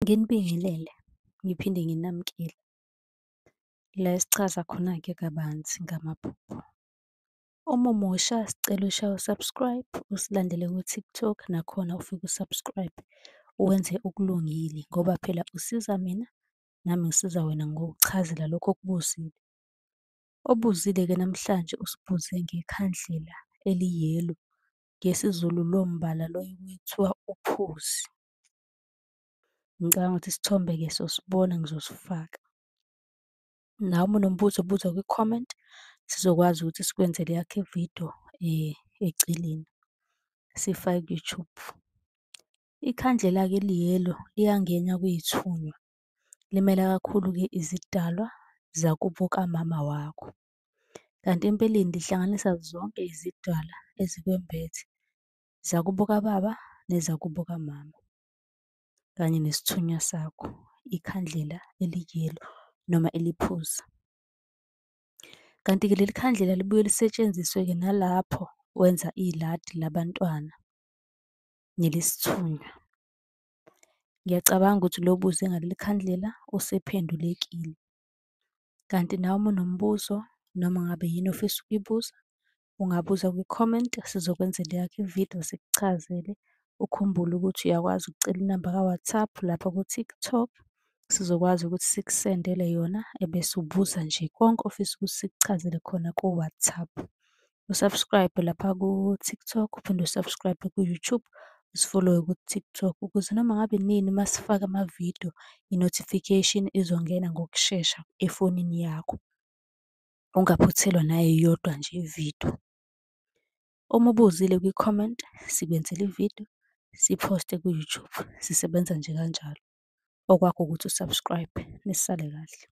Nginibingelele, ngiphinde nginamukele. La esichaza khona-ke kabanzi ngamaphupho. Uma umusha sicela ushaye u-subscribe, usilandele ku-TikTok nakhona ufike u-subscribe, wenze okulungile ngoba phela usiza mina nami ngisiza wena ngokuchazela lokho okubuzile. Obuzile-ke namhlanje usibuze ngekhandlela eli-yellow, ngesiZulu lowo mbala loyo kuthiwa uphuzi. Ngicabanga ukuthi isithombe-ke sosibona ngizosifaka. Nawe uma unombuzo buza kwi-comment, sizokwazi ukuthi sikwenzele eyakho ividiyo eceleni, siyifake ku-YouTube. Ikhandlela-ke eli-yellow liyangena kuy'thunywa, limela kakhulu-ke izidalwa zakubo kamama wakho. Kanti empeleni lihlanganisa zonke izidalwa ezikwembethe, zakubo kababa nezakubo kamama, kanye nesithunywa sakho, ikhandlela eli-yellow noma eliphuzi. Kanti-ke leli khandlela libuye lisetshenziswe-ke nalapho wenza iladi labantwana nelesithunywa. Ngiyacabanga ukuthi lo buze ngaleli khandlela usephendulekile. Kanti nawe uma unombuzo noma ngabe yini ofisa ukuyibuza, ungabuza kwi-comment, sizokwenzela eyakho ividiyo sikuchazele. Ukhumbule ukuthi uyakwazi ukucela inamba ka-WhatsApp lapha ku-TikTok, sizokwazi ukuthi sikusendele yona ebese ubuza nje konke ofisa ukuthi sikuchazele khona ku-WhatsApp. U-subscribe lapha ku-TikTok, uphinde u-subscribe ku-YouTube, usi-follow-we ku-TikTok ukuze noma ngabe nini masifaka amavidiyo, i-notification izongena ngokushesha efonini yakho, ungaphuthelwa nayiyodwa nje ividiyo. Uma ubuzile kwi-comment, sikwenzela ividiyo, siyiphoste ku-YouTube, sisebenza nje kanjalo. Okwakho ukuthi u-subscribe, nisale kahle.